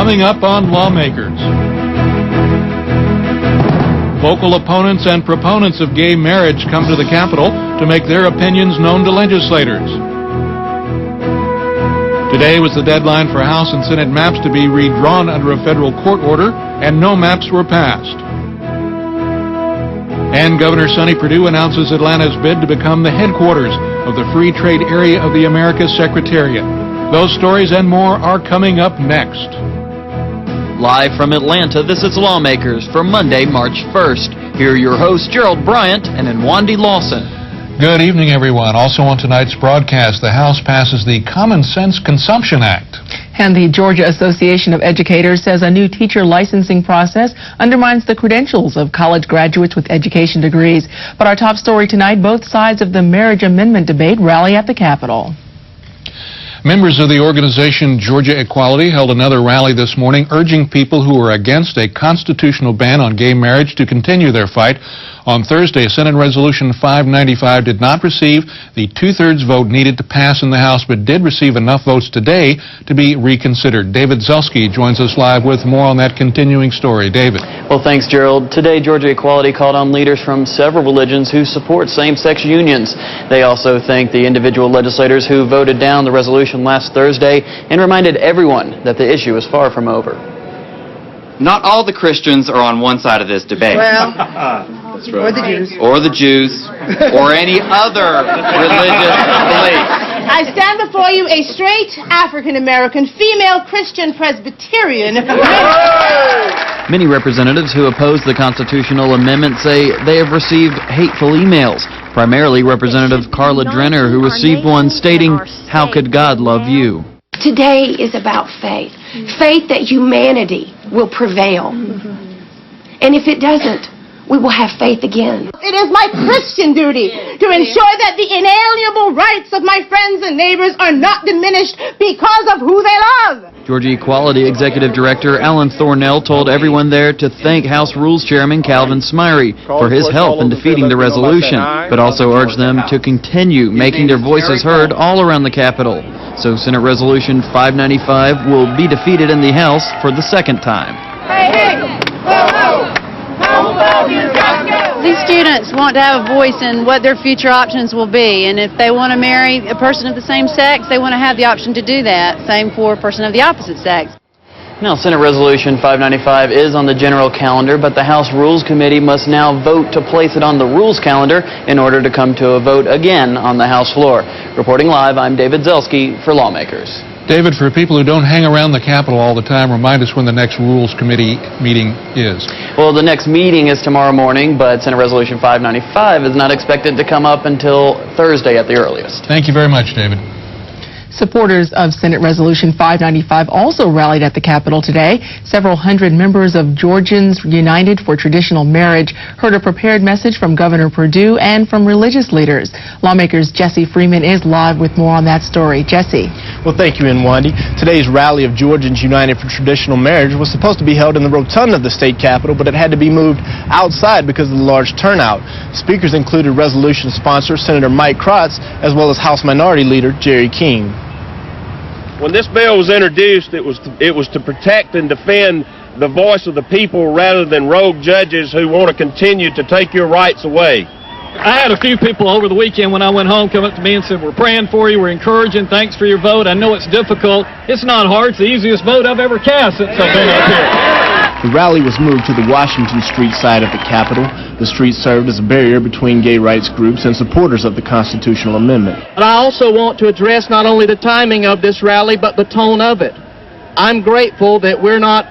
coming up on Lawmakers. Vocal opponents and proponents of gay marriage come to the Capitol to make their opinions known to legislators. Today was the deadline for House and Senate maps to be redrawn under a federal court order, and no maps were passed. And Governor Sonny Perdue announces Atlanta's bid to become the headquarters of the Free Trade Area of the Americas Secretariat. Those stories and more are coming up next. Live from Atlanta, this is Lawmakers for Monday, March 1st. Here are your hosts, Gerald Bryant and Nwandi Lawson. Good evening, everyone. Also on tonight's broadcast, the House passes the Common Sense Consumption Act. And the Georgia Association of Educators says a new teacher licensing process undermines the credentials of college graduates with education degrees. But our top story tonight, both sides of the marriage amendment debate rally at the Capitol. Members of the organization Georgia Equality held another rally this morning urging people who are against a constitutional ban on gay marriage to continue their fight. On Thursday, Senate Resolution 595 did not receive the two-thirds vote needed to pass in the House, but did receive enough votes today to be reconsidered. David Zelski joins us live with more on that continuing story. David. Well, thanks, Gerald. Today, Georgia Equality called on leaders from several religions who support same-sex unions. They also thanked the individual legislators who voted down the resolution last Thursday and reminded everyone that the issue is far from over. Not all the Christians are on one side of this debate. Well, that's right. Or the Jews, or any other religious belief. I stand before you a straight African-American female Christian Presbyterian. Many representatives who oppose the constitutional amendment say they have received hateful emails. Primarily Representative Carla Drenner, who received one stating, "How could God love you?" Today is about faith. Faith that humanity will prevail. And if it doesn't, we will have faith again. It is my Christian duty to ensure that the inalienable rights of my friends and neighbors are not diminished because of who they love. Georgia Equality Executive Director Alan Thornell told everyone there to thank House Rules Chairman Calvin Smyre for his help in defeating the resolution, but also urged them to continue making their voices heard all around the Capitol. So Senate Resolution 595 will be defeated in the House for the second time. These students want to have a voice in what their future options will be, and if they want to marry a person of the same sex, they want to have the option to do that. Same for a person of the opposite sex. Now, Senate Resolution 595 is on the general calendar, but the House Rules Committee must now vote to place it on the rules calendar in order to come to a vote again on the House floor. Reporting live, I'm David Zelski for Lawmakers. David, for people who don't hang around the Capitol all the time, remind us when the next Rules Committee meeting is. Well, the next meeting is tomorrow morning, but Senate Resolution 595 is not expected to come up until Thursday at the earliest. Thank you very much, David. Supporters of Senate Resolution 595 also rallied at the Capitol today. Several hundred members of Georgians United for Traditional Marriage heard a prepared message from Governor Perdue and from religious leaders. Lawmakers' Jesse Freeman is live with more on that story. Jesse. Well, thank you, Nwandi. Today's rally of Georgians United for Traditional Marriage was supposed to be held in the rotunda of the state capitol, but it had to be moved outside because of the large turnout. Speakers included resolution sponsor Senator Mike Krotz, as well as House Minority Leader Jerry King. When this bill was introduced, it was to protect and defend the voice of the people rather than rogue judges who want to continue to take your rights away. I had a few people over the weekend when I went home come up to me and said, "We're praying for you, we're encouraging, thanks for your vote. I know it's difficult. It's not hard. It's the easiest vote I've ever cast since I've been up here." The rally was moved to the Washington Street side of the Capitol. The street served as a barrier between gay rights groups and supporters of the constitutional amendment. But I also want to address not only the timing of this rally, but the tone of it. I'm grateful that we're not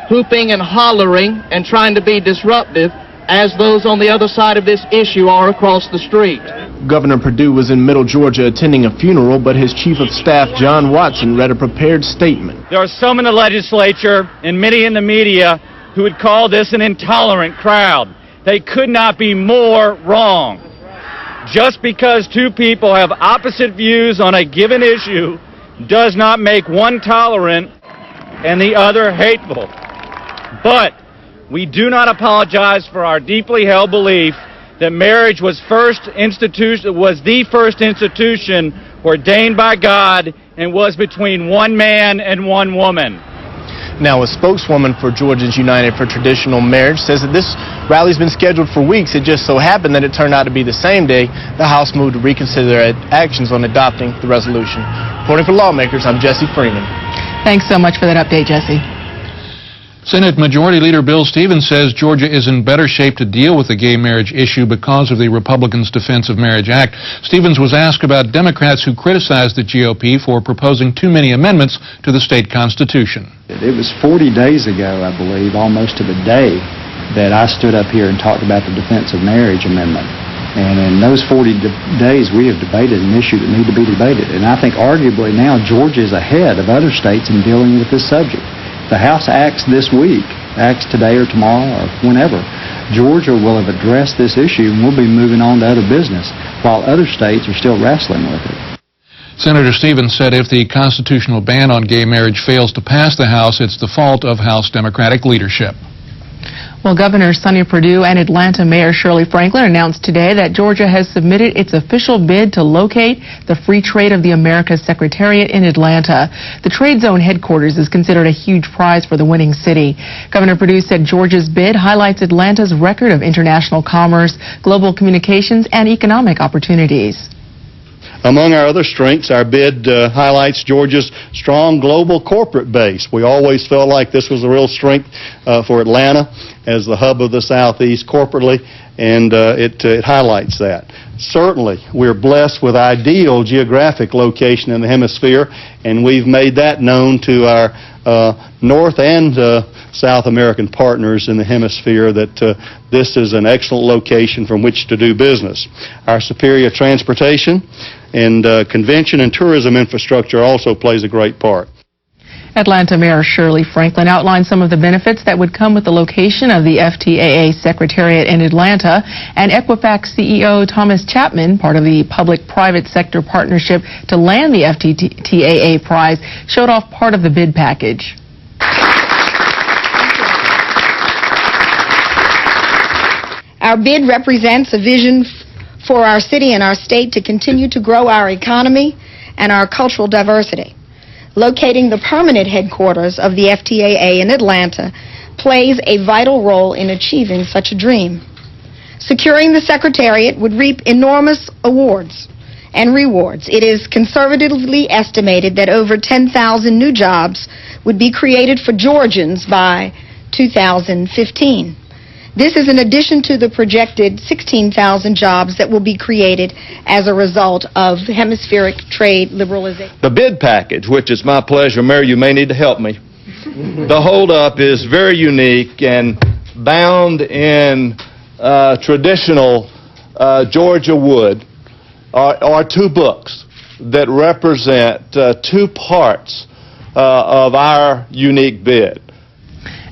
hooping and hollering and trying to be disruptive as those on the other side of this issue are across the street. Governor Perdue was in Middle Georgia attending a funeral, but his chief of staff, John Watson, read a prepared statement. There are some in the legislature and many in the media who would call this an intolerant crowd. They could not be more wrong. Just because two people have opposite views on a given issue does not make one tolerant and the other hateful. But we do not apologize for our deeply held belief that marriage was the first institution ordained by God and was between one man and one woman. Now, a spokeswoman for Georgians United for Traditional Marriage says that this rally's been scheduled for weeks. It just so happened that it turned out to be the same day the House moved to reconsider their actions on adopting the resolution. Reporting for Lawmakers, I'm Jesse Freeman. Thanks so much for that update, Jesse. Senate Majority Leader Bill Stevens says Georgia is in better shape to deal with the gay marriage issue because of the Republicans' Defense of Marriage Act. Stevens was asked about Democrats who criticized the GOP for proposing too many amendments to the state constitution. It was 40 days ago, I believe, almost to the day, that I stood up here and talked about the Defense of Marriage Amendment. And in those 40 days, we have debated an issue that needs to be debated. And I think arguably now Georgia is ahead of other states in dealing with this subject. The House acts this week, acts today or tomorrow or whenever. Georgia will have addressed this issue and we'll be moving on to other business while other states are still wrestling with it. Senator Stevens said if the constitutional ban on gay marriage fails to pass the House, it's the fault of House Democratic leadership. Well, Governor Sonny Perdue and Atlanta Mayor Shirley Franklin announced today that Georgia has submitted its official bid to locate the Free Trade of the Americas Secretariat in Atlanta. The trade zone headquarters is considered a huge prize for the winning city. Governor Perdue said Georgia's bid highlights Atlanta's record of international commerce, global communications, and economic opportunities. Among our other strengths, our bid highlights Georgia's strong global corporate base. We always felt like this was a real strength for Atlanta as the hub of the Southeast corporately, and it highlights that. Certainly, we're blessed with ideal geographic location in the Hemisphere, and we've made that known to our North and South American partners in the Hemisphere that this is an excellent location from which to do business. Our superior transportation and convention and tourism infrastructure also plays a great part. Atlanta Mayor Shirley Franklin outlined some of the benefits that would come with the location of the FTAA Secretariat in Atlanta, and Equifax CEO Thomas Chapman, part of the public-private sector partnership to land the FTAA prize, showed off part of the bid package. Our bid represents a vision for our city and our state to continue to grow our economy and our cultural diversity. Locating the permanent headquarters of the FTAA in Atlanta plays a vital role in achieving such a dream. Securing the Secretariat would reap enormous awards and rewards. It is conservatively estimated that over 10,000 new jobs would be created for Georgians by 2015. This is in addition to the projected 16,000 jobs that will be created as a result of hemispheric trade liberalization. The bid package, which is my pleasure, Mayor, you may need to help me. The holdup is very unique and bound in traditional Georgia wood are two books that represent two parts of our unique bid.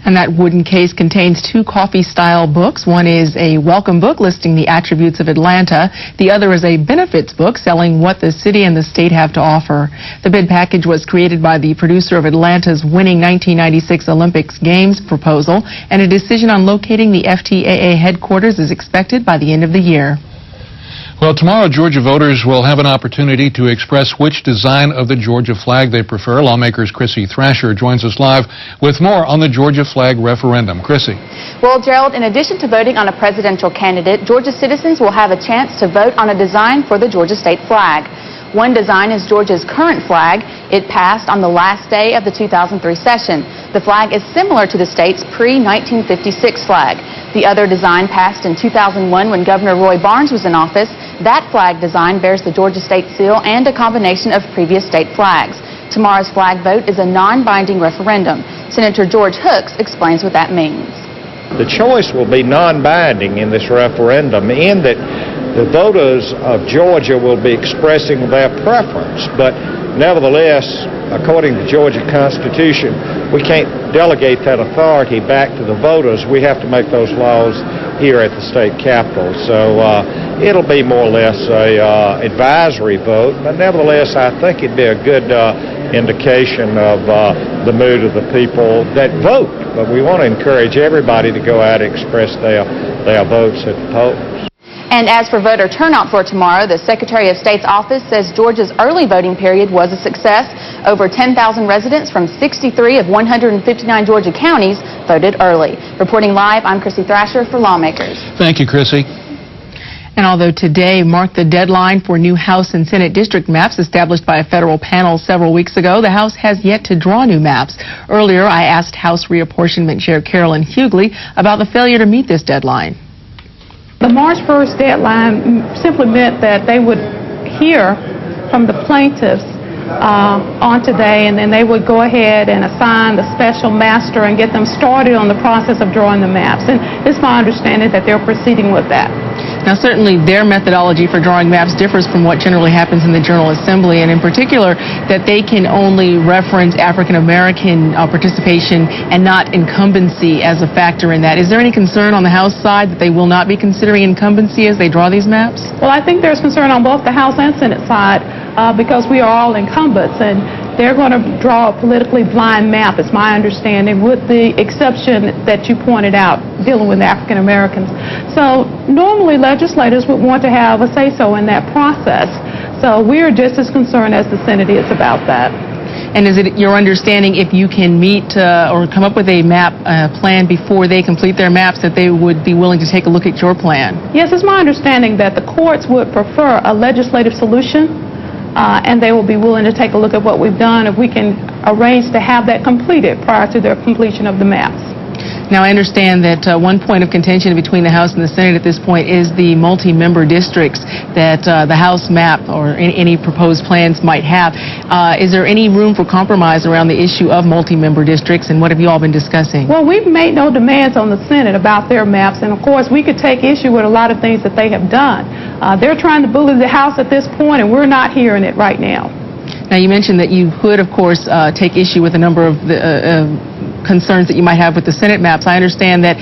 And that wooden case contains two coffee-style books. One is a welcome book listing the attributes of Atlanta. The other is a benefits book selling what the city and the state have to offer. The bid package was created by the producer of Atlanta's winning 1996 Olympics Games proposal, and a decision on locating the FTAA headquarters is expected by the end of the year. Well, tomorrow Georgia voters will have an opportunity to express which design of the Georgia flag they prefer. Lawmakers Chrissy Thrasher joins us live with more on the Georgia flag referendum. Chrissy. Well, Gerald, in addition to voting on a presidential candidate, Georgia citizens will have a chance to vote on a design for the Georgia state flag. One design is Georgia's current flag. It passed on the last day of the 2003 session. The flag is similar to the state's pre-1956 flag. The other design passed in 2001 when Governor Roy Barnes was in office. That flag design bears the Georgia state seal and a combination of previous state flags. Tomorrow's flag vote is a non-binding referendum. Senator George Hooks explains what that means. The choice will be non-binding in this referendum in that the voters of Georgia will be expressing their preference, but nevertheless, according to the Georgia Constitution, we can't delegate that authority back to the voters. We have to make those laws here at the state capitol. So it'll be more or less a advisory vote, but nevertheless, I think it'd be a good indication of the mood of the people that vote. But we want to encourage everybody to go out and express their votes at the polls. And as for voter turnout for tomorrow, the Secretary of State's office says Georgia's early voting period was a success. Over 10,000 residents from 63 of 159 Georgia counties voted early. Reporting live, I'm Chrissy Thrasher for Lawmakers. Thank you, Chrissy. And although today marked the deadline for new House and Senate district maps established by a federal panel several weeks ago, the House has yet to draw new maps. Earlier, I asked House Reapportionment Chair Carolyn Hughley about the failure to meet this deadline. The March 1st deadline simply meant that they would hear from the plaintiffs on today, and then they would go ahead and assign the special master and get them started on the process of drawing the maps. And it's my understanding that they're proceeding with that. Now, certainly their methodology for drawing maps differs from what generally happens in the General Assembly, and in particular that they can only reference African American participation and not incumbency as a factor in that. Is there any concern on the House side that they will not be considering incumbency as they draw these maps? Well, I think there's concern on both the House and Senate side because we are all incumbents, and they're going to draw a politically blind map, is my understanding, with the exception that you pointed out, dealing with African Americans. So normally legislators would want to have a say-so in that process. So we're just as concerned as the Senate is about that. And is it your understanding if you can meet or come up with a map plan before they complete their maps that they would be willing to take a look at your plan? Yes, it's my understanding that the courts would prefer a legislative solution. And they will be willing to take a look at what we've done if we can arrange to have that completed prior to their completion of the maps. Now, I understand that one point of contention between the House and the Senate at this point is the multi-member districts that the House map or any proposed plans might have. Is there any room for compromise around the issue of multi-member districts, and what have you all been discussing? Well, we've made no demands on the Senate about their maps, and of course we could take issue with a lot of things that they have done. They're trying to bully the House at this point, and we're not hearing it right now. Now, you mentioned that you could, of course, take issue with a number of the concerns that you might have with the Senate maps. I understand that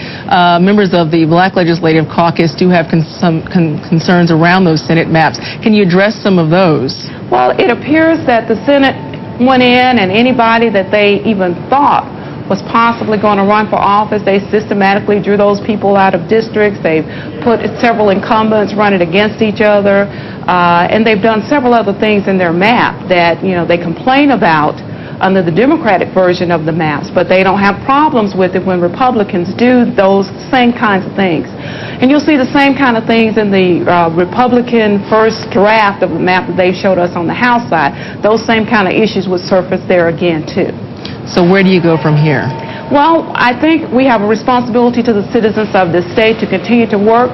members of the Black Legislative Caucus do have some concerns around those Senate maps. Can you address some of those? Well, it appears that the Senate went in, and anybody that they even thought was possibly going to run for office, they systematically drew those people out of districts. They've put several incumbents running against each other, and they've done several other things in their map that, they complain about under the Democratic version of the maps, but they don't have problems with it when Republicans do those same kinds of things. And you'll see the same kind of things in the Republican first draft of the map that they showed us on the House side. Those same kind of issues would surface there again, too. So where do you go from here? Well, I think we have a responsibility to the citizens of this state to continue to work.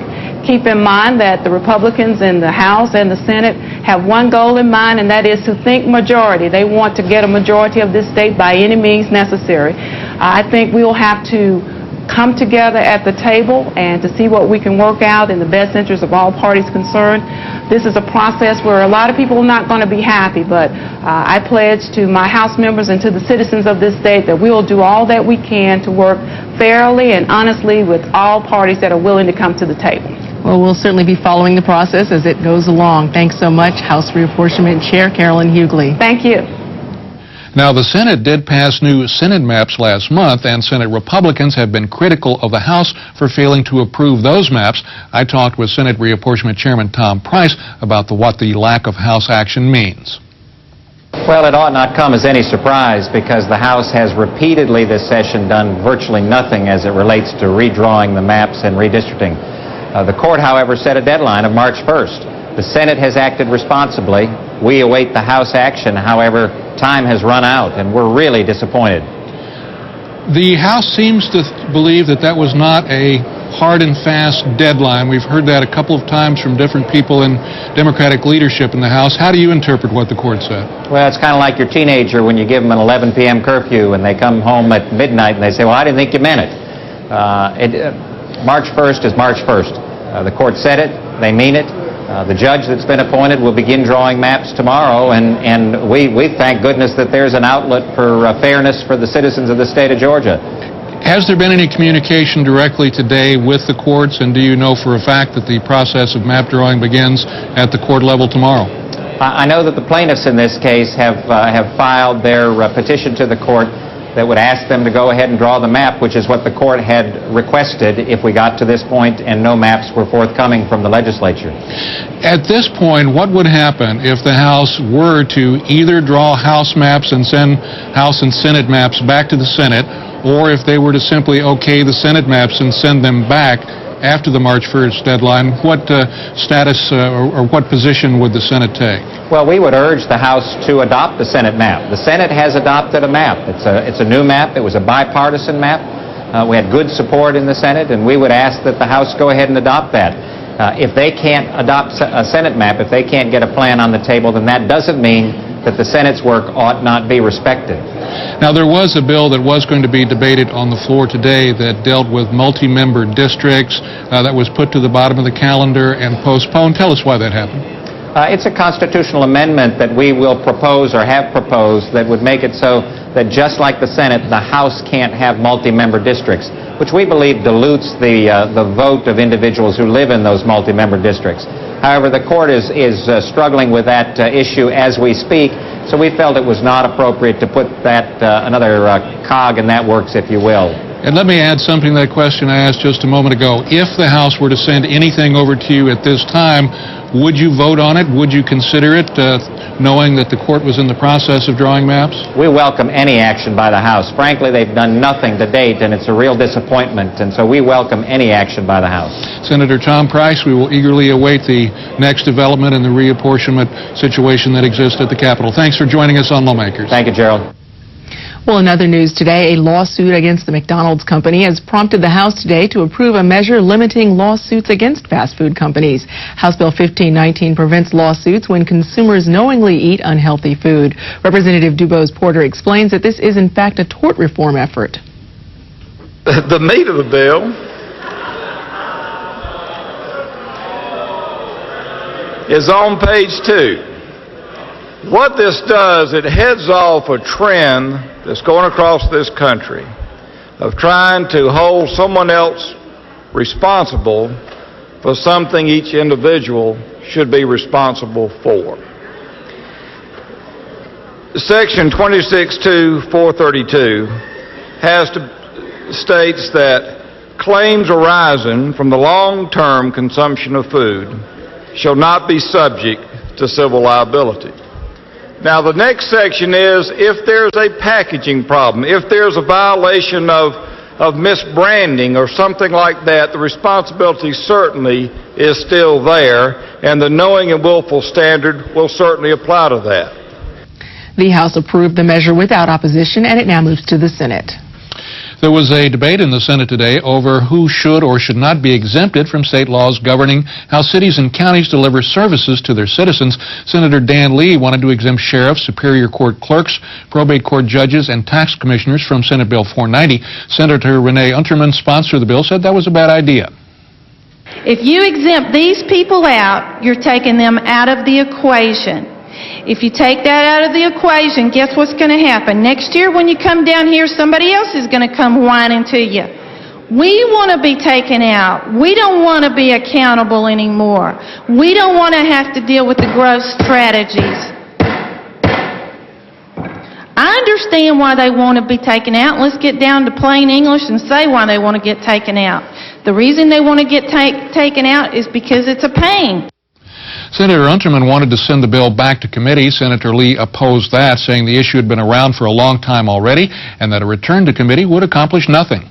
Keep in mind that the Republicans in the House and the Senate have one goal in mind, and that is to think majority. They want to get a majority of this state by any means necessary. I think we will have to come together at the table and to see what we can work out in the best interest of all parties concerned. This is a process where a lot of people are not going to be happy, but I pledge to my House members and to the citizens of this state that we will do all that we can to work fairly and honestly with all parties that are willing to come to the table. Well, we'll certainly be following the process as it goes along. Thanks so much, House Reapportionment Chair Carolyn Hughley. Thank you. Now, the Senate did pass new Senate maps last month, and Senate Republicans have been critical of the House for failing to approve those maps. I talked with Senate Reapportionment Chairman Tom Price about what the lack of House action means. Well, it ought not come as any surprise because the House has repeatedly this session done virtually nothing as it relates to redrawing the maps and redistricting. The court, however, set a deadline of March 1st. The Senate has acted responsibly. We await the House action. However, time has run out, and we're really disappointed. The House seems to believe that that was not a hard and fast deadline. We've heard that a couple of times from different people in Democratic leadership in the House. How do you interpret what the court said? Well, it's kind of like your teenager when you give them an 11 p.m. curfew and they come home at midnight and they say, well, I didn't think you meant it. March 1st is March 1st. The court said it. They mean it. The judge that's been appointed will begin drawing maps tomorrow, and we thank goodness that there's an outlet for fairness for the citizens of the state of Georgia. Has there been any communication directly today with the courts, and do you know for a fact that the process of map drawing begins at the court level tomorrow? I know that the plaintiffs in this case have filed their petition to the court. that would ask them to go ahead and draw the map, which is what the court had requested if we got to this point and no maps were forthcoming from the legislature. At this point, what would happen if the House were to either draw House maps and send House and Senate maps back to the Senate, or if they were to simply okay the Senate maps and send them back after the March 1st deadline? What status or what position would the Senate take? Well, we would urge the House to adopt the Senate map. The Senate has adopted a map. It's a new map. It was a bipartisan map. We had good support in the Senate, and we would ask that the House go ahead and adopt that. If they can't adopt a Senate map, if they can't get a plan on the table, then that doesn't mean that the Senate's work ought not be respected. Now, there was a bill that was going to be debated on the floor today that dealt with multi-member districts that was put to the bottom of the calendar and postponed. Tell us why that happened. It's a constitutional amendment that we will propose or have proposed that would make it so that just like the Senate, the House can't have multi-member districts, which we believe dilutes the vote of individuals who live in those multi-member districts. However, the court is struggling with that issue as we speak, so we felt it was not appropriate to put that another cog in that works, if you will. And let me add something to that question I asked just a moment ago. If the House were to send anything over to you at this time, would you vote on it? Would you consider it, knowing that the court was in the process of drawing maps? We welcome any action by the House. Frankly, they've done nothing to date, and it's a real disappointment, and so we welcome any action by the House. Senator Tom Price, we will eagerly await the next development in the reapportionment situation that exists at the Capitol. Thanks for joining us on Lawmakers. Thank you, Gerald. Well, in other news today, a lawsuit against the McDonald's company has prompted the House today to approve a measure limiting lawsuits against fast food companies. House Bill 1519 prevents lawsuits when consumers knowingly eat unhealthy food. Representative Dubose Porter explains that this is in fact a tort reform effort. The meat of the bill is on page 2. What this does, it heads off a trend that's going across this country of trying to hold someone else responsible for something each individual should be responsible for. Section 26.2.432 states that claims arising from the long-term consumption of food shall not be subject to civil liability. Now, the next section is if there's a packaging problem, if there's a violation of misbranding or something like that, the responsibility certainly is still there, and the knowing and willful standard will certainly apply to that. The House approved the measure without opposition, and it now moves to the Senate. There was a debate in the Senate today over who should or should not be exempted from state laws governing how cities and counties deliver services to their citizens. Senator Dan Lee wanted to exempt sheriffs, Superior Court clerks, probate court judges, and tax commissioners from Senate Bill 490. Senator Renee Unterman, sponsor of the bill, said that was a bad idea. If you exempt these people out, you're taking them out of the equation. If you take that out of the equation, guess what's going to happen? Next year when you come down here, somebody else is going to come whining to you. We want to be taken out. We don't want to be accountable anymore. We don't want to have to deal with the growth strategies. I understand why they want to be taken out. Let's get down to plain English and say why they want to get taken out. The reason they want to get taken out is because it's a pain. Senator Unterman wanted to send the bill back to committee. Senator Lee opposed that, saying the issue had been around for a long time already and that a return to committee would accomplish nothing.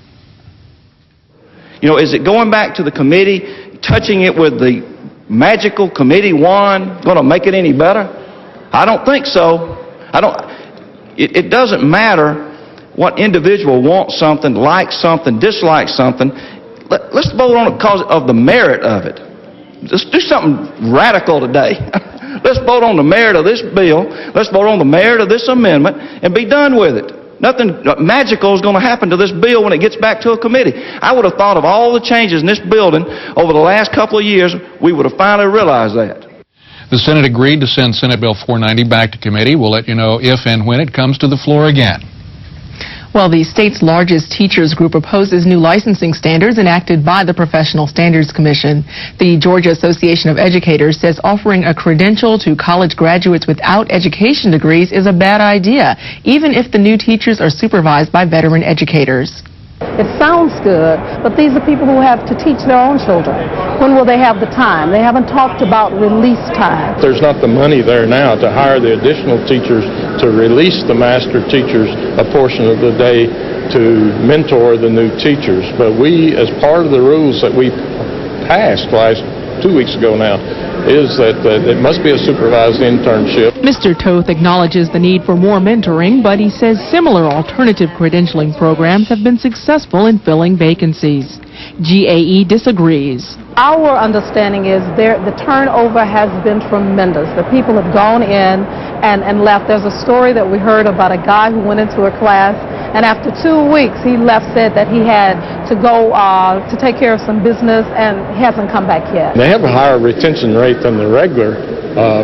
You know, is it going back to the committee, touching it with the magical committee wand, going to make it any better? I don't think so. It doesn't matter what individual wants something, likes something, dislikes something. Let's vote on it because of the merit of it. Let's do something radical today. Let's vote on the merit of this bill. Let's vote on the merit of this amendment and be done with it. Nothing magical is going to happen to this bill when it gets back to a committee. I would have thought of all the changes in this building over the last couple of years, we would have finally realized that. The Senate agreed to send Senate Bill 490 back to committee. We'll let you know if and when it comes to the floor again. Well, the state's largest teachers group opposes new licensing standards enacted by the Professional Standards Commission. The Georgia Association of Educators says offering a credential to college graduates without education degrees is a bad idea, even if the new teachers are supervised by veteran educators. It sounds good, but these are people who have to teach their own children. When will they have the time? They haven't talked about release time. There's not the money there now to hire the additional teachers to release the master teachers a portion of the day to mentor the new teachers. But we, as part of the rules that we passed 2 weeks ago now, is that it must be a supervised internship. Mr. Toth acknowledges the need for more mentoring, but he says similar alternative credentialing programs have been successful in filling vacancies. GAE disagrees. Our understanding is the turnover has been tremendous. The people have gone in and left. There's a story that we heard about a guy who went into a class, and after 2 weeks he left, said that he had to go to take care of some business, and he hasn't come back yet. They have a higher retention rate than the regular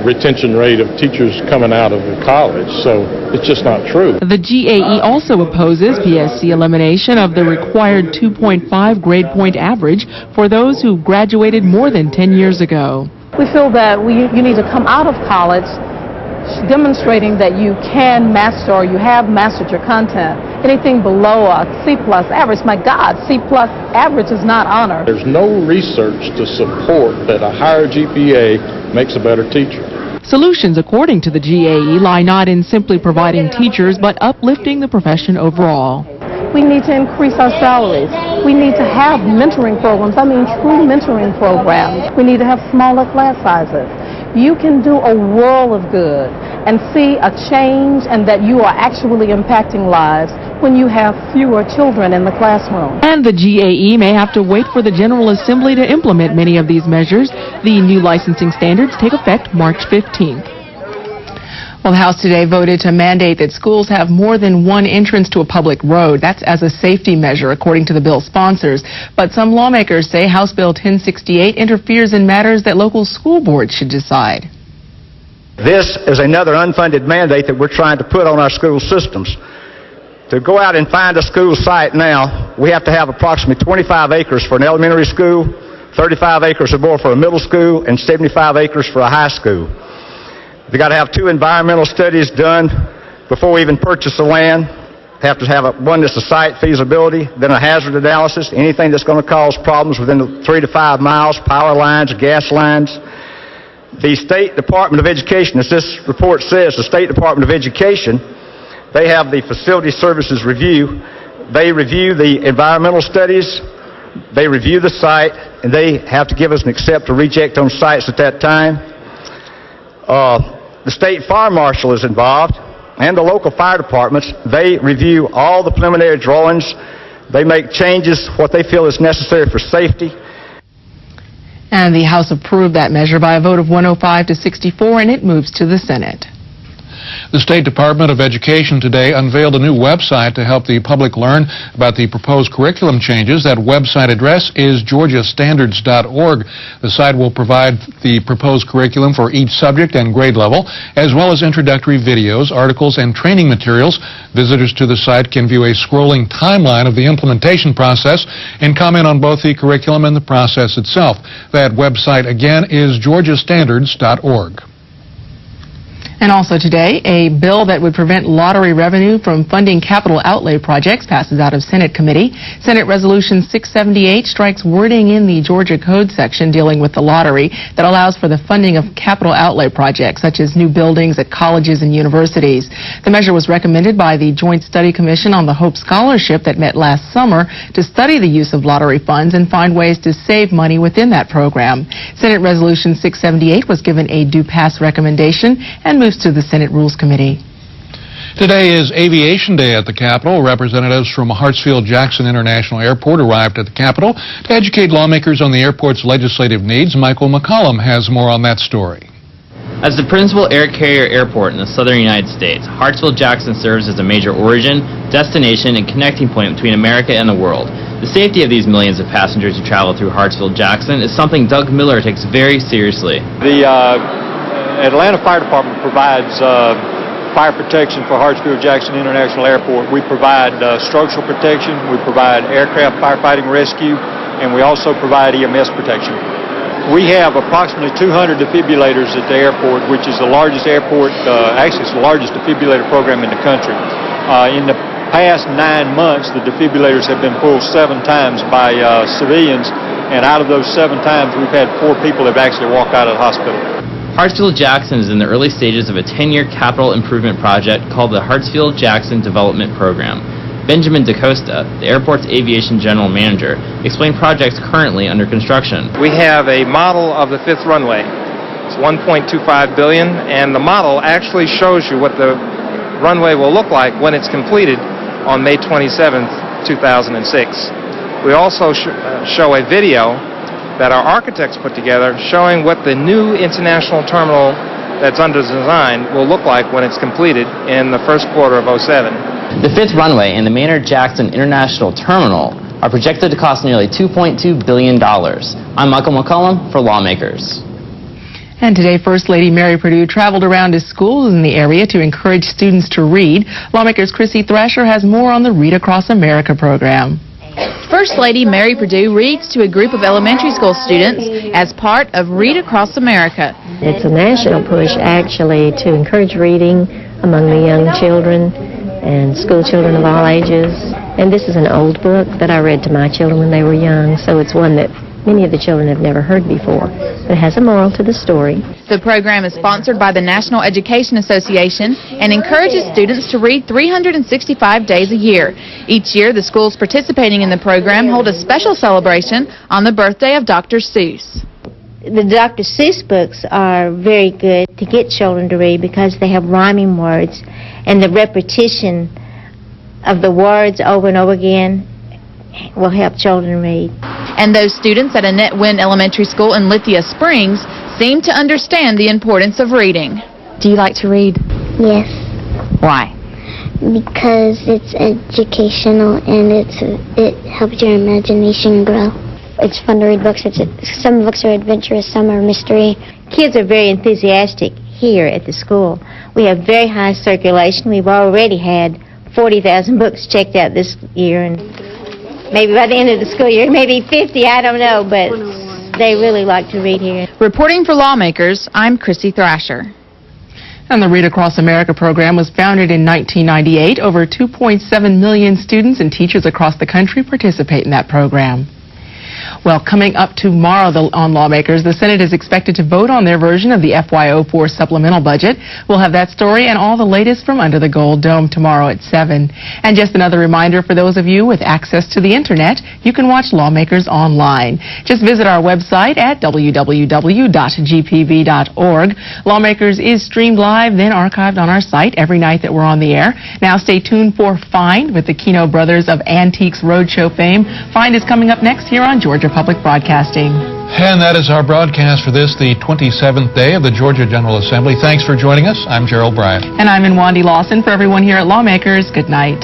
retention rate of teachers coming out of the college, so it's just not true. The GAE also opposes PSC elimination of the required 2.5 grade point average for those who graduated more than 10 years ago. We feel that you need to come out of college demonstrating that you can master or you have mastered your content. Anything below a C+ average, my God, C+ average is not honored. There's no research to support that a higher GPA makes a better teacher. Solutions, according to the GAE, lie not in simply providing teachers, but uplifting the profession overall. We need to increase our salaries. We need to have mentoring programs, true mentoring programs. We need to have smaller class sizes. You can do a world of good and see a change, and that you are actually impacting lives when you have fewer children in the classroom. And the GAE may have to wait for the General Assembly to implement many of these measures. The new licensing standards take effect March 15th. Well, the House today voted to mandate that schools have more than one entrance to a public road. That's as a safety measure, according to the bill's sponsors. But some lawmakers say House Bill 1068 interferes in matters that local school boards should decide. This is another unfunded mandate that we're trying to put on our school systems. To go out and find a school site now, we have to have approximately 25 acres for an elementary school, 35 acres or more for a middle school, and 75 acres for a high school. We've got to have 2 environmental studies done before we even purchase the land. Have to have one that's a site feasibility, then a hazard analysis, anything that's going to cause problems within 3 to 5 miles, power lines, gas lines. The State Department of Education, as this report says, the State Department of Education, they have the Facility Services Review. They review the environmental studies, they review the site, and they have to give us an accept or reject on sites at that time. The State Fire Marshal is involved, and the local fire departments. They review all the preliminary drawings. They make changes, what they feel is necessary for safety. And the House approved that measure by a vote of 105 to 64, and it moves to the Senate. The State Department of Education today unveiled a new website to help the public learn about the proposed curriculum changes. That website address is georgiastandards.org. The site will provide the proposed curriculum for each subject and grade level, as well as introductory videos, articles, and training materials. Visitors to the site can view a scrolling timeline of the implementation process and comment on both the curriculum and the process itself. That website, again, is georgiastandards.org. And also today, a bill that would prevent lottery revenue from funding capital outlay projects passes out of Senate committee. Senate Resolution 678 strikes wording in the Georgia Code section dealing with the lottery that allows for the funding of capital outlay projects, such as new buildings at colleges and universities. The measure was recommended by the Joint Study Commission on the Hope Scholarship that met last summer to study the use of lottery funds and find ways to save money within that program. Senate Resolution 678 was given a do-pass recommendation and moves to the Senate Rules Committee. Today is Aviation Day at the Capitol. Representatives from Hartsfield-Jackson International Airport arrived at the Capitol to educate lawmakers on the airport's legislative needs. Michael McCollum has more on that story. As the principal air carrier airport in the southern United States, Hartsfield-Jackson serves as a major origin, destination, and connecting point between America and the world. The safety of these millions of passengers who travel through Hartsfield-Jackson is something Doug Miller takes very seriously. The Atlanta Fire Department provides fire protection for Hartsfield-Jackson International Airport. We provide structural protection, we provide aircraft firefighting rescue, and we also provide EMS protection. We have approximately 200 defibrillators at the airport, which is the largest airport, actually it's the largest defibrillator program in the country. In the past 9 months, the defibrillators have been pulled 7 times by civilians, and out of those 7 times, we've had 4 people that have actually walked out of the hospital. Hartsfield-Jackson is in the early stages of a 10-year capital improvement project called the Hartsfield-Jackson Development Program. Benjamin DaCosta, the airport's aviation general manager, explained projects currently under construction. We have a model of the 5th runway. It's $1.25 billion, and the model actually shows you what the runway will look like when it's completed on May 27th, 2006. We also show a video that our architects put together showing what the new international terminal that's under design will look like when it's completed in the first quarter of '07. The 5th runway and the Maynard Jackson International Terminal are projected to cost nearly $2.2 billion. I'm Michael McCollum for Lawmakers. And today, First Lady Mary Perdue traveled around to schools in the area to encourage students to read. Lawmakers' Chrissy Thrasher has more on the Read Across America program. First Lady Mary Perdue reads to a group of elementary school students as part of Read Across America. It's a national push, actually, to encourage reading among the young children and school children of all ages. And this is an old book that I read to my children when they were young, so it's one that many of the children have never heard before. But it has a moral to the story. The program is sponsored by the National Education Association and encourages students to read 365 days a year. Each year, the schools participating in the program hold a special celebration on the birthday of Dr. Seuss. The Dr. Seuss books are very good to get children to read because they have rhyming words, and the repetition of the words over and over again will help children read. And those students at Annette Wynn Elementary School in Lithia Springs seem to understand the importance of reading. Do you like to read? Yes. Why? Because it's educational and it helps your imagination grow. It's fun to read books. Some books are adventurous, some are mystery. Kids are very enthusiastic here at the school. We have very high circulation. We've already had 40,000 books checked out this year, and maybe by the end of the school year, maybe 50, I don't know, but they really like to read here. Reporting for Lawmakers, I'm Chrissy Thrasher. And the Read Across America program was founded in 1998. Over 2.7 million students and teachers across the country participate in that program. Well, coming up tomorrow on Lawmakers, the Senate is expected to vote on their version of the FY04 supplemental budget. We'll have that story and all the latest from under the Gold Dome tomorrow at 7. And just another reminder for those of you with access to the internet, you can watch Lawmakers online. Just visit our website at www.gpv.org. Lawmakers is streamed live, then archived on our site every night that we're on the air. Now stay tuned for Find with the Keno brothers of Antiques Roadshow fame. Find is coming up next here on Georgia Public Broadcasting. And that is our broadcast for this, the 27th day of the Georgia General Assembly. Thanks for joining us. I'm Gerald Bryant. And I'm Wandy Lawson. For everyone here at Lawmakers, good night.